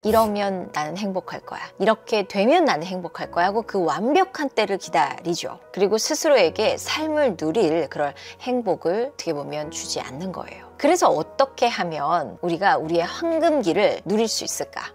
이러면 나는 행복할 거야, 이렇게 되면 나는 행복할 거야 하고 그 완벽한 때를 기다리죠. 그리고 스스로에게 삶을 누릴 그런 행복을 어떻게 보면 주지 않는 거예요. 그래서 어떻게 하면 우리가 우리의 황금기를 누릴 수 있을까?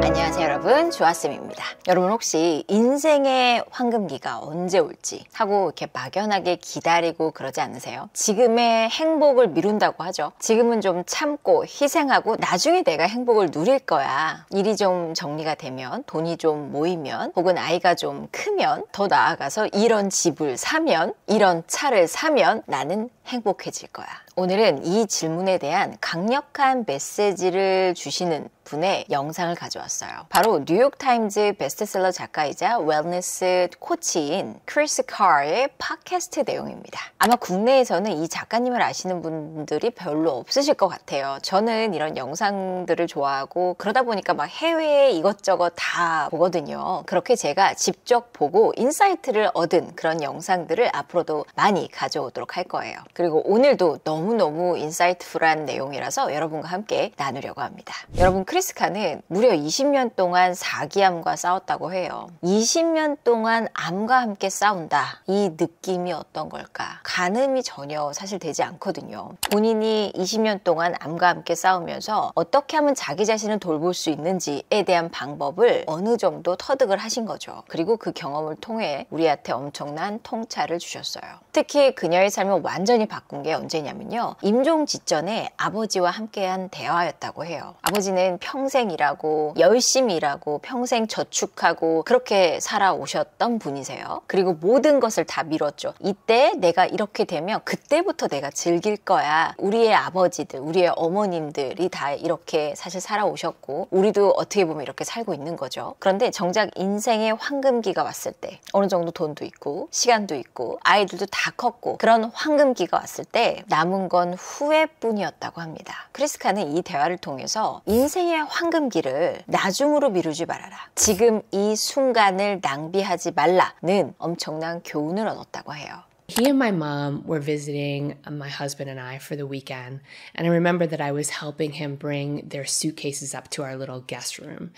안녕하세요 여러분, 주아쌤입니다. 여러분 혹시 인생의 황금기가 언제 올지 하고 이렇게 막연하게 기다리고 그러지 않으세요? 지금의 행복을 미룬다고 하죠. 지금은 좀 참고 희생하고 나중에 내가 행복을 누릴 거야. 일이 좀 정리가 되면, 돈이 좀 모이면, 혹은 아이가 좀 크면, 더 나아가서 이런 집을 사면, 이런 차를 사면 나는 행복해질 거야. 오늘은 이 질문에 대한 강력한 메시지를 주시는 분의 영상을 가져왔어요. 바로 뉴욕타임즈 베스트셀러 작가이자 웰니스 코치인 크리스 카의 팟캐스트 내용입니다. 아마 국내에서는 이 작가님을 아시는 분들이 별로 없으실 것 같아요. 저는 이런 영상들을 좋아하고 그러다 보니까 막 해외에 이것저것 다 보거든요. 그렇게 제가 직접 보고 인사이트를 얻은 그런 영상들을 앞으로도 많이 가져오도록 할 거예요. 그리고 오늘도 너무너무 인사이트풀한 내용이라서 여러분과 함께 나누려고 합니다. 여러분, 크리스카는 무려 20년 동안 사기암과 싸웠다고 해요. 20년 동안 암과 함께 싸운다. 이 느낌이 어떤 걸까? 가늠이 전혀 사실 되지 않거든요. 본인이 20년 동안 암과 함께 싸우면서 어떻게 하면 자기 자신을 돌볼 수 있는지에 대한 방법을 어느 정도 터득을 하신 거죠. 그리고 그 경험을 통해 우리한테 엄청난 통찰을 주셨어요. 특히 그녀의 삶을 완전히 바꾼 게 언제냐면요, 임종 직전에 아버지와 함께한 대화였다고 해요. 아버지는 평생 일하고 열심히 일하고 평생 저축하고 그렇게 살아오셨던 분이세요. 그리고 모든 것을 다 미뤘죠. 이때 내가 이렇게 되면 그때부터 내가 즐길 거야. 우리의 아버지들, 우리의 어머님들이 다 이렇게 사실 살아오셨고 우리도 어떻게 보면 이렇게 살고 있는 거죠. 그런데 정작 인생의 황금기가 왔을 때, 어느 정도 돈도 있고 시간도 있고 아이들도 다 컸고 그런 황금기가 왔을 때 남은 건 후회뿐이었다고 합니다. 크리스카는 이 대화를 통해서 인생의 황금기를 나중으로 미루지 말아라, 지금 이 순간을 낭비하지 말라는 엄청난 교훈을 얻었다고 해요. He and my mom were visiting my husband and I for the weekend, and I remember that I was helping him bring their suitcases up to our little guest room,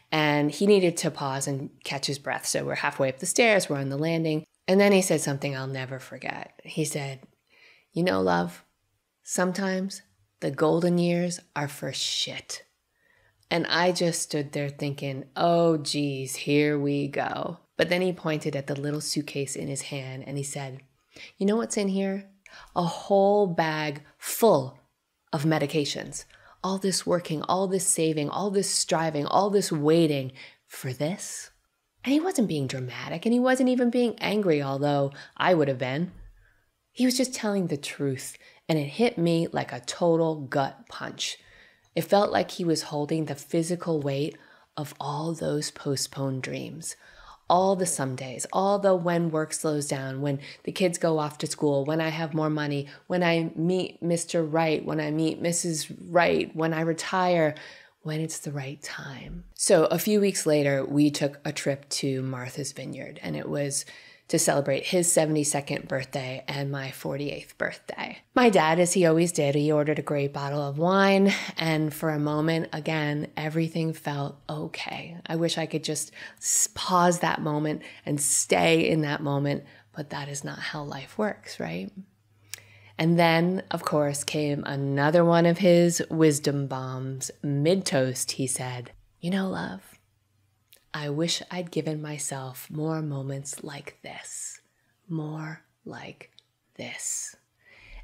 and he needed to pause and catch his breath. So we're halfway up the stairs, we're on the landing, and then he said something I'll never forget. He said, "You know, love, sometimes the golden years are for shit." And I just stood there thinking, oh geez, here we go. But then he pointed at the little suitcase in his hand and he said, "You know what's in here? A whole bag full of medications. All this working, all this saving, all this striving, all this waiting for this." And he wasn't being dramatic and he wasn't even being angry, although I would have been. He was just telling the truth, and it hit me like a total gut punch. It felt like he was holding the physical weight of all those postponed dreams. All the somedays, all the when work slows down, when the kids go off to school, when I have more money, when I meet Mr. Right, when I meet Mrs. Right, when I retire, when it's the right time. So a few weeks later, we took a trip to Martha's Vineyard, and it was to celebrate his 72nd birthday and my 48th birthday. My dad, as he always did, he ordered a great bottle of wine, and for a moment, again, everything felt okay. I wish I could just pause that moment and stay in that moment, but that is not how life works, right? And then, of course, came another one of his wisdom bombs. Mid-toast, he said, "You know, love, I wish I'd given myself more moments like this, more like this."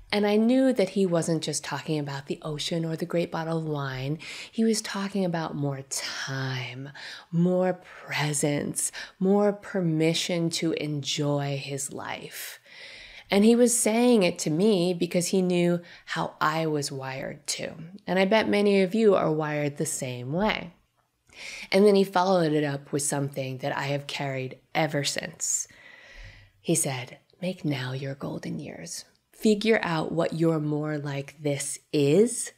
And I knew that he wasn't just talking about the ocean or the great bottle of wine. He was talking about more time, more presence, more permission to enjoy his life. And he was saying it to me because he knew how I was wired too. And I bet many of you are wired the same way. And then he followed it up with something that I have carried ever since. He said, "Make now your golden years. Figure out what your more like this is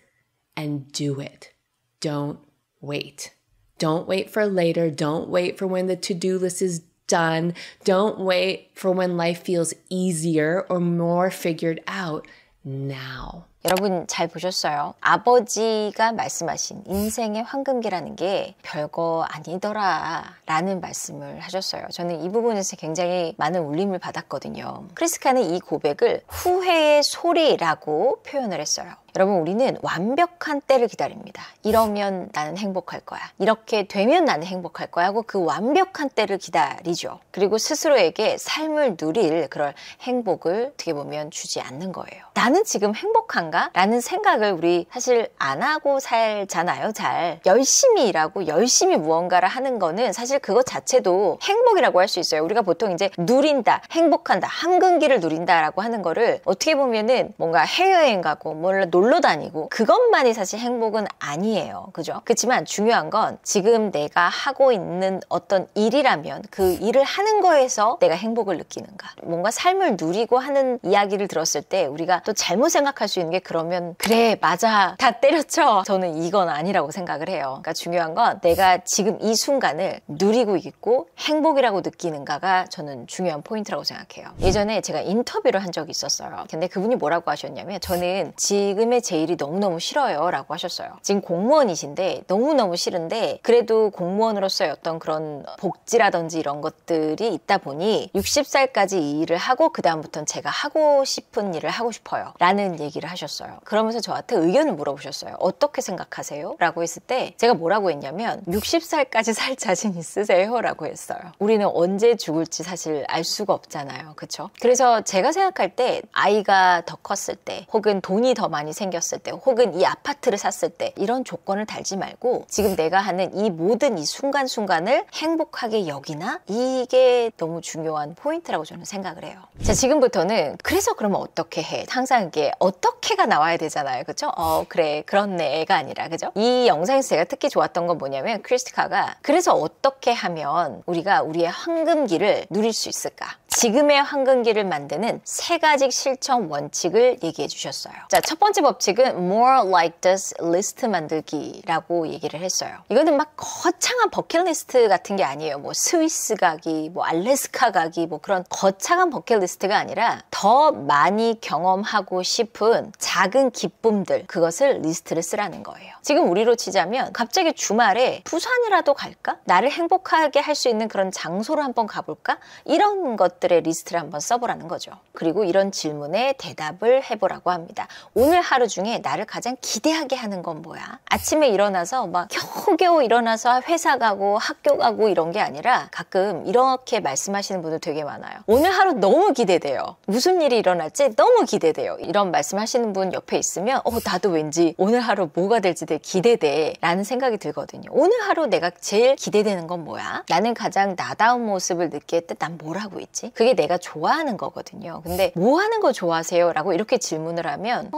and do it. Don't wait. Don't wait for later. Don't wait for when the to-do list is done. Don't wait for when life feels easier or more figured out. Now." 여러분 잘 보셨어요? 아버지가 말씀하신 인생의 황금기라는 게 별거 아니더라 라는 말씀을 하셨어요. 저는 이 부분에서 굉장히 많은 울림을 받았거든요. 크리스카는 이 고백을 후회의 소리라고 표현을 했어요. 여러분, 우리는 완벽한 때를 기다립니다. 이러면 나는 행복할 거야. 이렇게 되면 나는 행복할 거야 하고 그 완벽한 때를 기다리죠. 그리고 스스로에게 삶을 누릴 그런 행복을 어떻게 보면 주지 않는 거예요. 나는 지금 행복한가? 라는 생각을 우리 사실 안 하고 살잖아요. 잘 열심히 일하고 열심히 무언가를 하는 거는 사실 그것 자체도 행복이라고 할 수 있어요. 우리가 보통 이제 누린다, 행복한다, 황금기를 누린다라고 하는 거를 어떻게 보면은 뭔가 해외여행 가고 놀러 다니고 그것만이 사실 행복은 아니에요. 그죠? 그렇지만 중요한 건 지금 내가 하고 있는 어떤 일이라면 그 일을 하는 거에서 내가 행복을 느끼는가. 뭔가 삶을 누리고 하는 이야기를 들었을 때 우리가 또 잘못 생각할 수 있는 게 그러면 그래 맞아 다 때려쳐. 저는 이건 아니라고 생각을 해요. 그러니까 중요한 건 내가 지금 이 순간을 누리고 있고 행복이라고 느끼는가가 저는 중요한 포인트라고 생각해요. 예전에 제가 인터뷰를 한 적이 있었어요. 근데 그분이 뭐라고 하셨냐면 저는 지금의 제 일이 너무너무 싫어요 라고 하셨어요. 지금 공무원이신데 너무너무 싫은데 그래도 공무원으로서의 어떤 그런 복지라든지 이런 것들이 있다 보니 60살까지 이 일을 하고 그 다음부터는 제가 하고 싶은 일을 하고 싶어요 라는 얘기를 하셨어요. 그러면서 저한테 의견을 물어보셨어요. 어떻게 생각하세요? 라고 했을 때 제가 뭐라고 했냐면 60살까지 살 자신 있으세요? 라고 했어요. 우리는 언제 죽을지 사실 알 수가 없잖아요. 그쵸? 그래서 제가 생각할 때 아이가 더 컸을 때 혹은 돈이 더 많이 생겼을 때 혹은 이 아파트를 샀을 때 이런 조건을 달지 말고 지금 내가 하는 이 모든 이 순간순간을 행복하게 여기나? 이게 너무 중요한 포인트라고 저는 생각을 해요. 자, 지금부터는 그래서 그러면 어떻게 해? 항상 이게 어떻게가 나와야 되잖아요. 그쵸? 그래 그렇네가 아니라 그죠? 이 영상에서 제가 특히 좋았던 건 뭐냐면 크리스티카가 그래서 어떻게 하면 우리가 우리의 황금기를 누릴 수 있을까? 지금의 황금기를 만드는 3가지 실천 원칙을 얘기해 주셨어요. 자, 첫 번째 법칙은 more like this 리스트 만들기라고 얘기를 했어요. 이거는 막 거창한 버킷리스트 같은 게 아니에요. 뭐 스위스 가기, 뭐 알래스카 가기, 뭐 그런 거창한 버킷리스트가 아니라 더 많이 경험하고 싶은 작은 기쁨들, 그것을 리스트를 쓰라는 거예요. 지금 우리로 치자면 갑자기 주말에 부산이라도 갈까? 나를 행복하게 할 수 있는 그런 장소를 한번 가볼까? 이런 것들의 리스트를 한번 써보라는 거죠. 그리고 이런 질문에 대답을 해보라고 합니다. 오늘 하루 중에 나를 가장 기대하게 하는 건 뭐야? 아침에 일어나서 막 겨우겨우 일어나서 회사 가고 학교 가고 이런 게 아니라 가끔 이렇게 말씀하시는 분들 되게 많아요. 오늘 하루 너무 기대돼요. 무슨 일이 일어날지 너무 기대돼요. 이런 말씀하시는 분 옆에 있으면 나도 왠지 오늘 하루 뭐가 될지 되게 기대돼 라는 생각이 들거든요. 오늘 하루 내가 제일 기대되는 건 뭐야? 나는 가장 나다운 모습을 느낄 때 난 뭘 하고 있지? 그게 내가 좋아하는 거거든요. 근데 뭐 하는 거 좋아하세요? 라고 이렇게 질문을 하면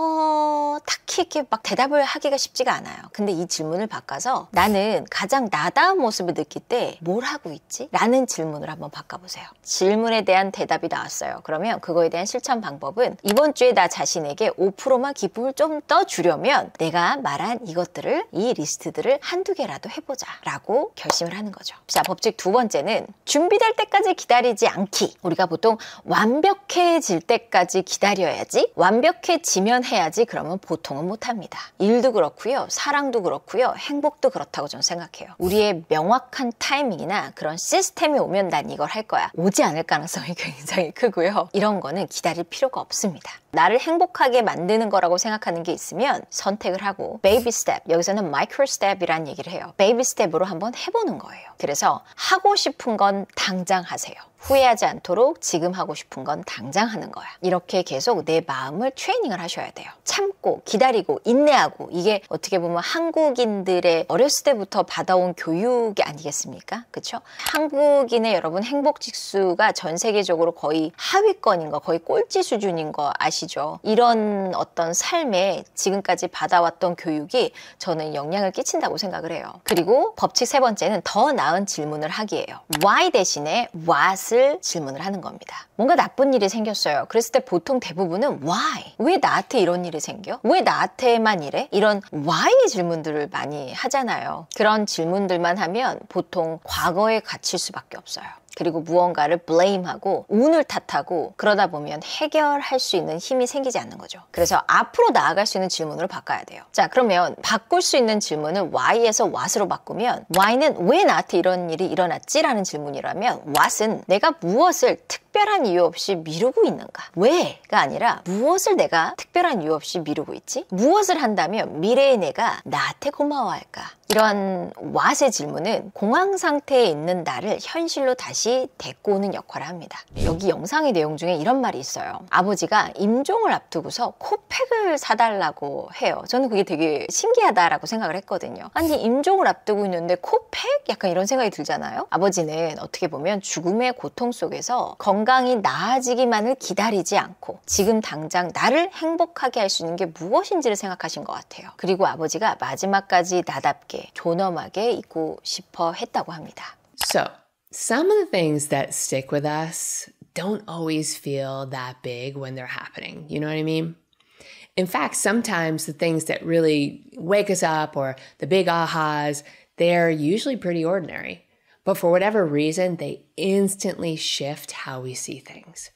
딱히 이렇게 막 대답을 하기가 쉽지가 않아요. 근데 이 질문을 바꿔서 나는 가장 나다운 모습을 느낄 때 뭘 하고 있지? 라는 질문을 한번 바꿔보세요. 질문에 대한 대답이 나왔어요. 그러면 그거에 대한 실천 방법은 이번 주에 나 자신에게 5%만 기쁨을 좀 더 주려면 내가 말한 이것들을, 이 리스트들을 한두 개라도 해보자 라고 결심을 하는 거죠. 자, 법칙 2번째는 준비될 때까지 기다리지 않기. 우리가 보통 완벽해질 때까지 기다려야지, 완벽해지면 해야지 그러면 보통은 못합니다. 일도 그렇고요, 사랑도 그렇고요, 행복도 그렇다고 저는 생각해요. 우리의 명확한 타이밍이나 그런 시스템이 오면 난 이걸 할 거야, 오지 않을 가능성이 굉장히 크고요. 이런 거는 기다릴 필요가 없습니다. 나를 행복하게 만드는 거라고 생각하는 게 있으면 선택을 하고 베이비 스텝, 여기서는 마이크로 스텝이라는 얘기를 해요. 베이비 스텝으로 한번 해보는 거예요. 그래서 하고 싶은 건 당장 하세요. 후회하지 않도록 지금 하고 싶은 건 당장 하는 거야. 이렇게 계속 내 마음을 트레이닝을 하셔야 돼요. 참고 기다리고 인내하고, 이게 어떻게 보면 한국인들의 어렸을 때부터 받아온 교육이 아니겠습니까? 그렇죠? 한국인의 여러분 행복 지수가 전 세계적으로 거의 하위권인 거, 거의 꼴찌 수준인 거 아시죠? 이런 어떤 삶에 지금까지 받아왔던 교육이 저는 영향을 끼친다고 생각을 해요. 그리고 법칙 3번째는 더 나은 질문을 하기예요. Why 대신에 what을 질문을 하는 겁니다. 뭔가 나쁜 일이 생겼어요. 그랬을 때 보통 대부분은 why? 왜 나한테 이런 일이 생겨? 왜 나한테만 이래? 이런 why의 질문들을 많이 하잖아요. 그런 질문들만 하면 보통 과거에 갇힐 수밖에 없어요. 그리고 무언가를 blame하고 운을 탓하고 그러다 보면 해결할 수 있는 힘이 생기지 않는 거죠. 그래서 앞으로 나아갈 수 있는 질문으로 바꿔야 돼요. 자, 그러면 바꿀 수 있는 질문을 why에서 what으로 바꾸면 why는 왜 나한테 이런 일이 일어났지? 라는 질문이라면 what은 내가 무엇을 특별한 이유 없이 미루고 있는가? 왜가 아니라 무엇을 내가 특별한 이유 없이 미루고 있지? 무엇을 한다면 미래의 내가 나한테 고마워할까? 이런 what의 질문은 공황 상태에 있는 나를 현실로 다시 데리고 오는 역할을 합니다. 여기 영상의 내용 중에 이런 말이 있어요. 아버지가 임종을 앞두고서 코팩을 사달라고 해요. 저는 그게 되게 신기하다라고 생각을 했거든요. 아니, 임종을 앞두고 있는데 코팩? 약간 이런 생각이 들잖아요. 아버지는 어떻게 보면 죽음의 고통 속에서 건강이 나아지기만을 기다리지 않고 지금 당장 나를 행복하게 할 수 있는 게 무엇인지를 생각하신 것 같아요. 그리고 아버지가 마지막까지 나답게 존엄하게 있고 싶어 했다고 합니다. So, some of the things that stick with us don't always feel that big when they're happening. You know what I mean? In fact, sometimes the things that really wake us up or the big ahas, they're usually pretty ordinary. But for whatever reason, they instantly shift how we see things.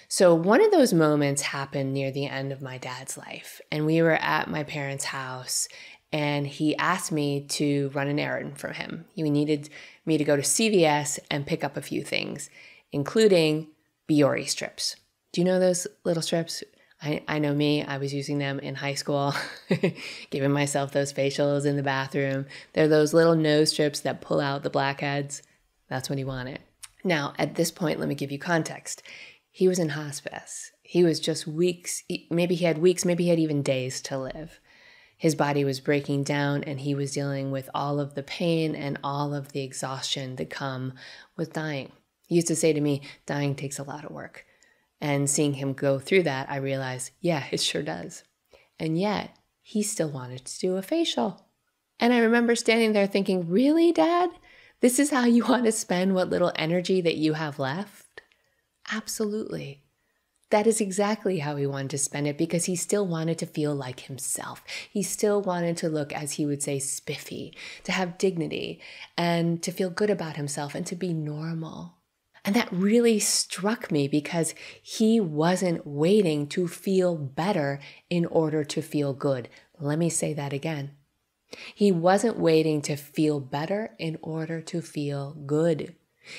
So one of those moments happened near the end of my dad's life. And we were at my parents' house and he asked me to run an errand for him. He needed me to go to CVS and pick up a few things, including Biore strips. Do you know those little strips? I know me, I was using them in high school, giving myself those facials in the bathroom. They're those little nose strips that pull out the blackheads. That's what he wanted. Now, at this point, let me give you context. He was in hospice. He was just weeks, maybe he had weeks, maybe he had even days to live. His body was breaking down and he was dealing with all of the pain and all of the exhaustion that come with dying. He used to say to me, dying takes a lot of work. And seeing him go through that, I realized, yeah, it sure does. And yet, he still wanted to do a facial. And I remember standing there thinking, really, Dad? This is how you want to spend what little energy that you have left? Absolutely. That is exactly how he wanted to spend it because he still wanted to feel like himself. He still wanted to look, as he would say, spiffy, to have dignity, and to feel good about himself and to be normal. And that really struck me because he wasn't waiting to feel better in order to feel good. Let me say that again. He wasn't waiting to feel better in order to feel good.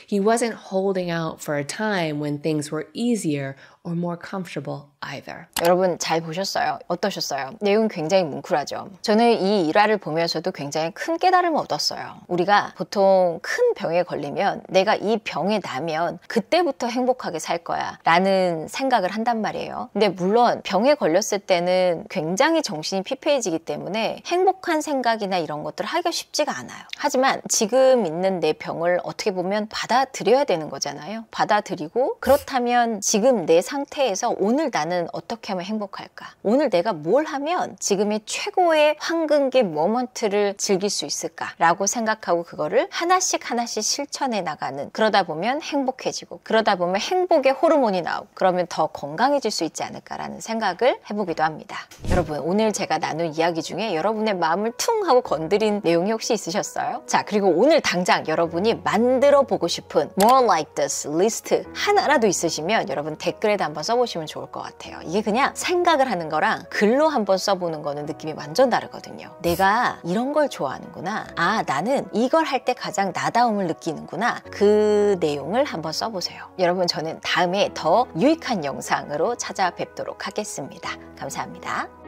He wasn't holding out for a time when things were easier or more comfortable either. 여러분 잘 보셨어요? 어떠셨어요? 내용 굉장히 뭉클하죠? 저는 이 일화를 보면서도 굉장히 큰 깨달음을 얻었어요. 우리가 보통 큰 병에 걸리면 내가 이 병에 나면 그때부터 행복하게 살 거야 라는 생각을 한단 말이에요. 근데 물론 병에 걸렸을 때는 굉장히 정신이 피폐해지기 때문에 행복한 생각이나 이런 것들을 하기가 쉽지가 않아요. 하지만 지금 있는 내 병을 어떻게 보면 받아들여야 되는 거잖아요. 받아들이고 그렇다면 지금 내 상태에서 오늘 나는 어떻게 하면 행복할까? 오늘 내가 뭘 하면 지금의 최고의 황금기 모먼트를 즐길 수 있을까? 라고 생각하고 그거를 하나씩 하나씩 실천해 나가는, 그러다 보면 행복해지고 그러다 보면 행복의 호르몬이 나오고 그러면 더 건강해질 수 있지 않을까라는 생각을 해보기도 합니다. 여러분 오늘 제가 나눈 이야기 중에 여러분의 마음을 퉁 하고 건드린 내용이 혹시 있으셨어요? 자, 그리고 오늘 당장 여러분이 만들어 보고 싶은 More Like This 리스트 하나라도 있으시면 여러분 댓글에다 한번 써보시면 좋을 것 같아요. 이게 그냥 생각을 하는 거랑 글로 한번 써보는 거는 느낌이 완전 다르거든요. 내가 이런 걸 좋아하는구나. 아, 나는 이걸 할 때 가장 나다움을 느끼는구나. 그 내용을 한번 써보세요. 여러분 저는 다음에 더 유익한 영상으로 찾아뵙도록 하겠습니다. 감사합니다.